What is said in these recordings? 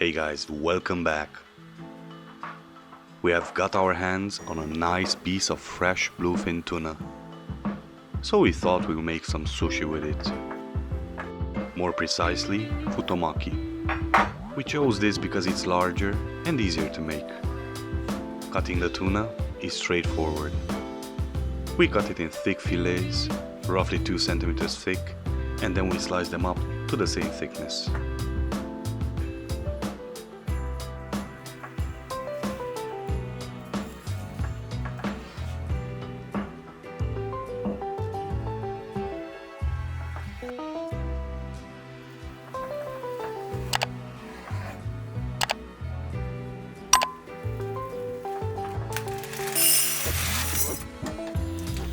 Hey guys, welcome back. We have got our hands on a nice piece of fresh bluefin tuna. So we thought we would make some sushi with it. More precisely, Futomaki. We chose this because it's larger and easier to make. Cutting the tuna is straightforward. We cut it in thick fillets, roughly 2 centimeters thick, and then we slice them up to the same thickness.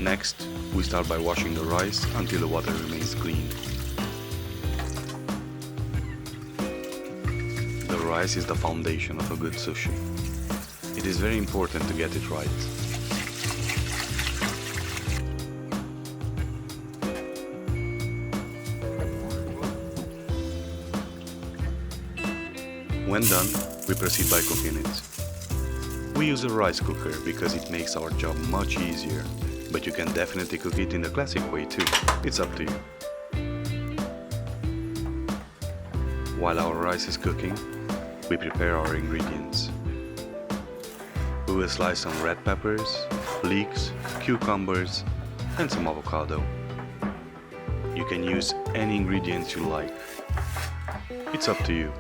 Next, we start by washing the rice until the water remains clean. The rice is the foundation of a good sushi. It is very important to get it right. When done, we proceed by cooking it. We use a rice cooker because it makes our job much easier. But you can definitely cook it in the classic way too, it's up to you. While our rice is cooking, we prepare our ingredients. We will slice some red peppers, leeks, cucumbers and some avocado. You can use any ingredients you like. It's up to you.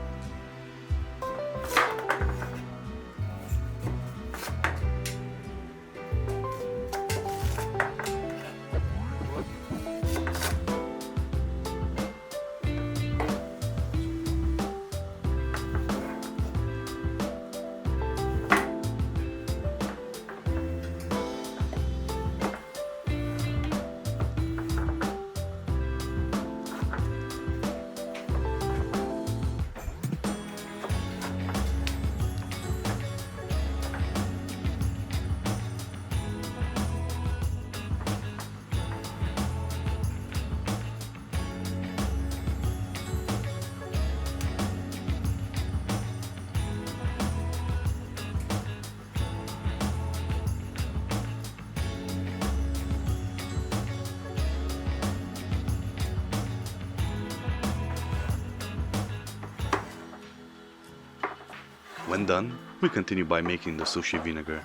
When done, we continue by making the sushi vinegar.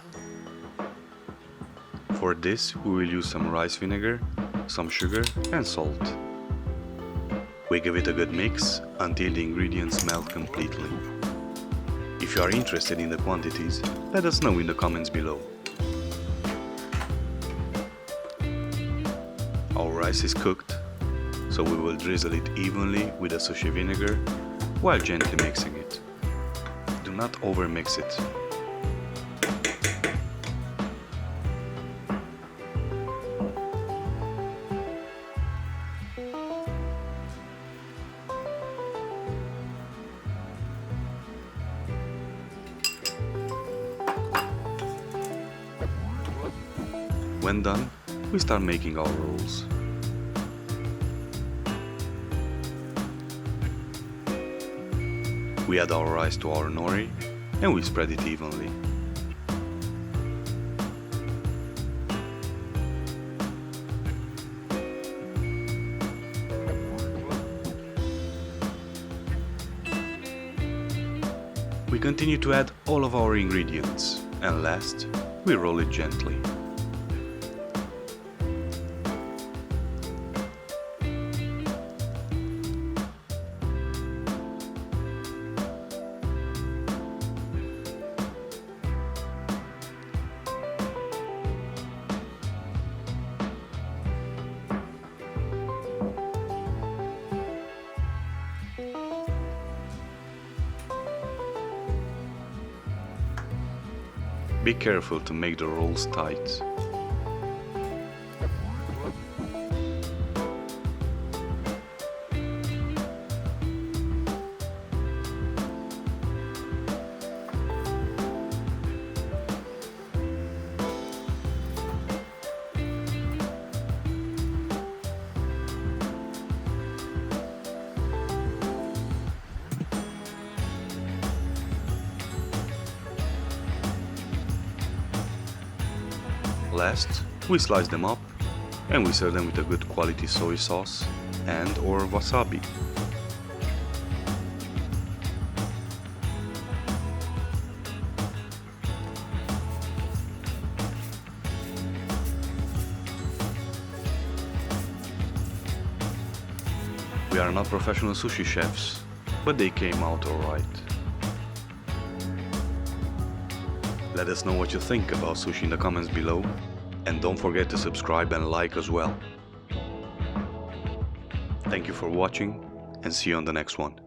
For this, we will use some rice vinegar, some sugar and salt. We give it a good mix until the ingredients melt completely. If you are interested in the quantities, let us know in the comments below. Our rice is cooked, so we will drizzle it evenly with the sushi vinegar while gently mixing it. Do not overmix it. When done, we start making our rolls. We add our rice to our nori and we spread it evenly. We continue to add all of our ingredients and last, we roll it gently. Be careful to make the rolls tight. Last, we slice them up and we serve them with a good quality soy sauce and or wasabi. We are not professional sushi chefs, but they came out alright. Let us know what you think about sushi in the comments below, and don't forget to subscribe and like as well. Thank you for watching, and see you on the next one.